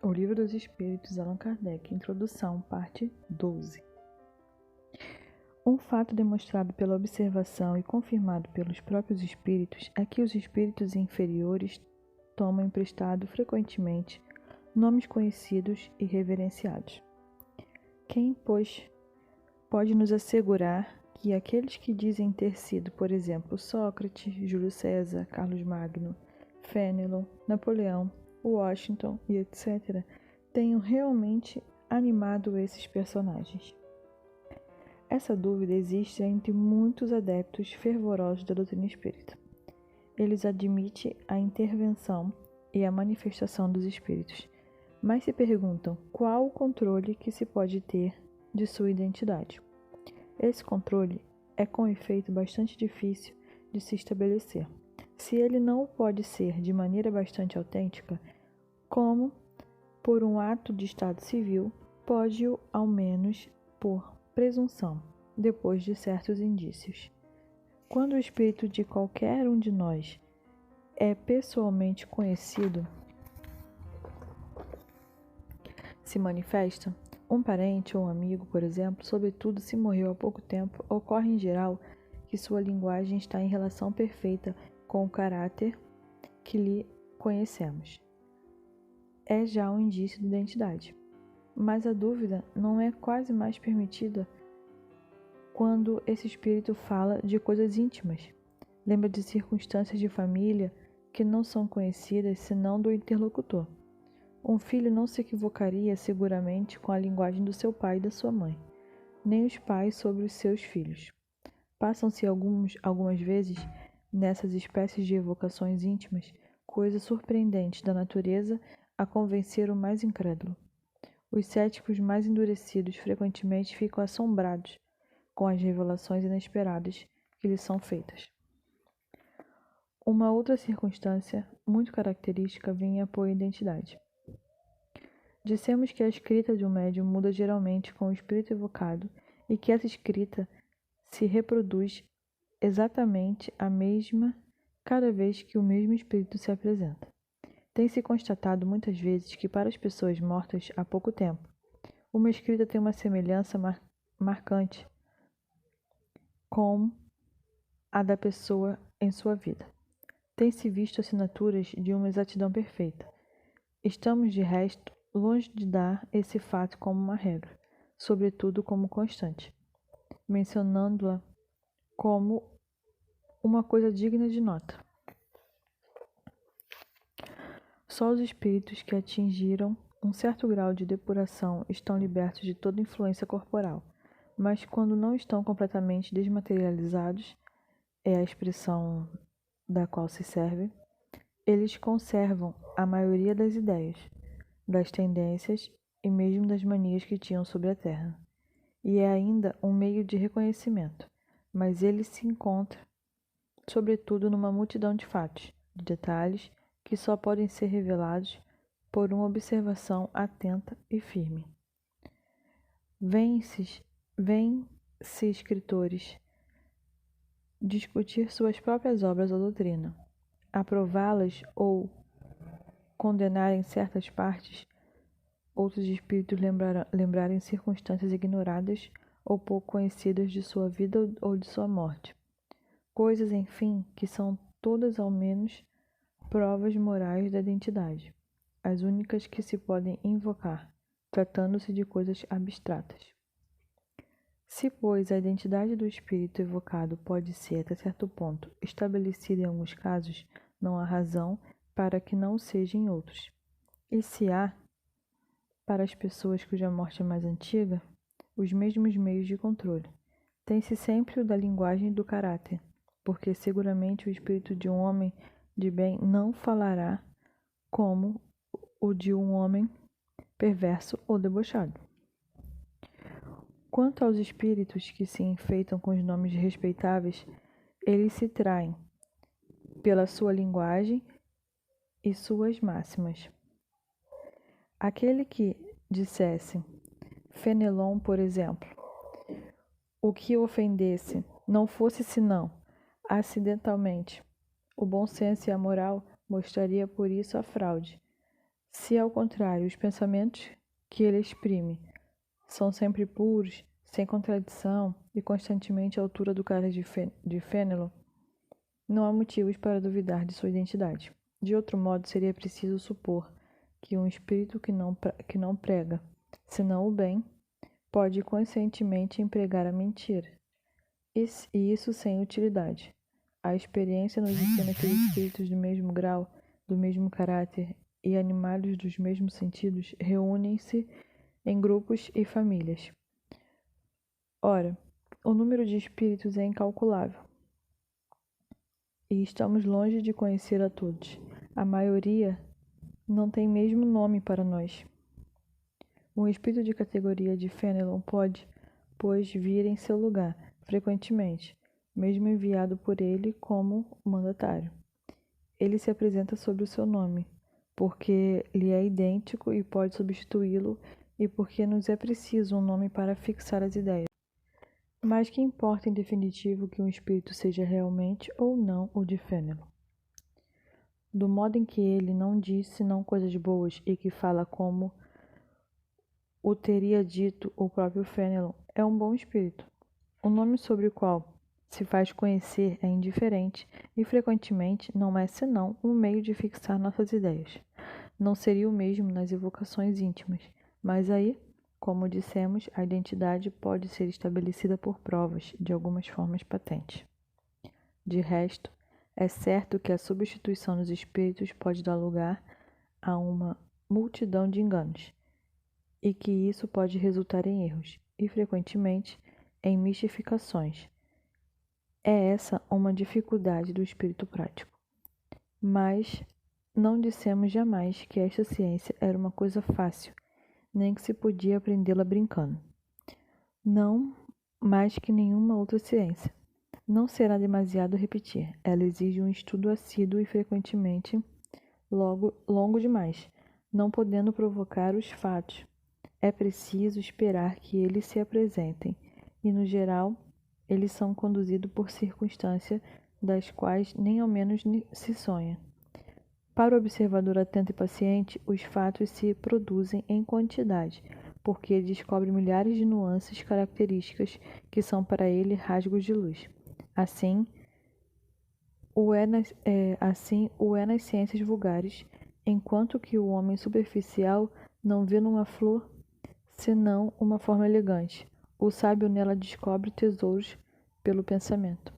O Livro dos Espíritos, Allan Kardec, Introdução, parte 12. Um fato demonstrado pela observação e confirmado pelos próprios espíritos é que os espíritos inferiores tomam emprestado frequentemente nomes conhecidos e reverenciados. Quem, pois, pode nos assegurar que aqueles que dizem ter sido, por exemplo, Sócrates, Júlio César, Carlos Magno, Fénelon, Napoleão, Washington e etc., tenham realmente animado esses personagens? Essa dúvida existe entre muitos adeptos fervorosos da doutrina espírita. Eles admitem a intervenção e a manifestação dos espíritos, mas se perguntam qual o controle que se pode ter de sua identidade. Esse controle é, com efeito, bastante difícil de se estabelecer. Se ele não pode ser de maneira bastante autêntica, como por um ato de estado civil, pode-o, ao menos, por presunção, depois de certos indícios. Quando o espírito de qualquer um de nós é pessoalmente conhecido, se manifesta, um parente ou um amigo, por exemplo, sobretudo se morreu há pouco tempo, ocorre em geral que sua linguagem está em relação perfeita com o caráter que lhe conhecemos. É já um indício de identidade. Mas a dúvida não é quase mais permitida quando esse espírito fala de coisas íntimas. Lembra de circunstâncias de família que não são conhecidas senão do interlocutor. Um filho não se equivocaria seguramente com a linguagem do seu pai e da sua mãe, nem os pais sobre os seus filhos. Passam-se algumas vezes, nessas espécies de evocações íntimas, coisas surpreendentes da natureza a convencer o mais incrédulo. Os céticos mais endurecidos frequentemente ficam assombrados com as revelações inesperadas que lhes são feitas. Uma outra circunstância muito característica vem em apoio à identidade. Dissemos que a escrita de um médium muda geralmente com o espírito evocado e que essa escrita se reproduz exatamente a mesma cada vez que o mesmo espírito se apresenta. Tem-se constatado muitas vezes que para as pessoas mortas há pouco tempo, uma escrita tem uma semelhança marcante com a da pessoa em sua vida. Tem-se visto assinaturas de uma exatidão perfeita. Estamos, de resto, longe de dar esse fato como uma regra, sobretudo como constante, mencionando-la como uma coisa digna de nota. Só os espíritos que atingiram um certo grau de depuração estão libertos de toda influência corporal, mas quando não estão completamente desmaterializados, é a expressão da qual se serve, eles conservam a maioria das ideias, das tendências e mesmo das manias que tinham sobre a terra. E é ainda um meio de reconhecimento, mas ele se encontra, sobretudo, numa multidão de fatos, de detalhes, que só podem ser revelados por uma observação atenta e firme. Vêm-se escritores discutir suas próprias obras ou doutrina, aprová-las ou condenarem certas partes, outros espíritos lembrarem circunstâncias ignoradas ou pouco conhecidas de sua vida ou de sua morte. Coisas, enfim, que são todas ao menos provas morais da identidade, as únicas que se podem invocar, tratando-se de coisas abstratas. Se, pois, a identidade do espírito evocado pode ser, até certo ponto, estabelecida em alguns casos, não há razão para que não seja em outros. E se há, para as pessoas cuja morte é mais antiga, os mesmos meios de controle, tem-se sempre o da linguagem e do caráter, porque seguramente o espírito de um homem de bem não falará como o de um homem perverso ou debochado. Quanto aos espíritos que se enfeitam com os nomes respeitáveis, eles se traem pela sua linguagem e suas máximas. Aquele que dissesse, Fénelon, por exemplo, o que o ofendesse, não fosse senão, acidentalmente, o bom senso e a moral mostraria por isso a fraude, Se, ao contrário, os pensamentos que ele exprime são sempre puros, sem contradição e constantemente à altura do cálice de fênelo, não há motivos para duvidar de sua identidade. De outro modo, seria preciso supor que um espírito que não prega, senão o bem, pode conscientemente empregar a mentira, e isso sem utilidade. A experiência nos ensina que os espíritos do mesmo grau, do mesmo caráter e animados dos mesmos sentidos reúnem-se em grupos e famílias. Ora, o número de espíritos é incalculável e estamos longe de conhecer a todos. A maioria não tem mesmo nome para nós. Um espírito de categoria de Fenelon pode, pois, vir em seu lugar, frequentemente, mesmo enviado por ele como mandatário. Ele se apresenta sob o seu nome, porque lhe é idêntico e pode substituí-lo, e porque nos é preciso um nome para fixar as ideias. Mas que importa em definitivo que um espírito seja realmente ou não o de Fenelon? Do modo em que ele não diz senão coisas boas e que fala como o teria dito o próprio Fenelon, é um bom espírito. O nome sobre o qual se faz conhecer é indiferente e frequentemente não é senão um meio de fixar nossas ideias. Não seria o mesmo nas evocações íntimas, mas aí, como dissemos, a identidade pode ser estabelecida por provas de algumas formas patentes. De resto, é certo que a substituição dos espíritos pode dar lugar a uma multidão de enganos, e que isso pode resultar em erros, e frequentemente em mistificações. É essa uma dificuldade do espírito prático. Mas não dissemos jamais que esta ciência era uma coisa fácil, nem que se podia aprendê-la brincando. Não mais que nenhuma outra ciência. Não será demasiado repetir. Ela exige um estudo assíduo e frequentemente longo demais, não podendo provocar os fatos. É preciso esperar que eles se apresentem, e, no geral, eles são conduzidos por circunstâncias das quais nem ao menos se sonha. Para o observador atento e paciente, os fatos se produzem em quantidade, porque ele descobre milhares de nuances características que são para ele rasgos de luz. Assim o é nas ciências vulgares, enquanto que o homem superficial não vê numa flor senão uma forma elegante. O sábio nela descobre tesouros pelo pensamento.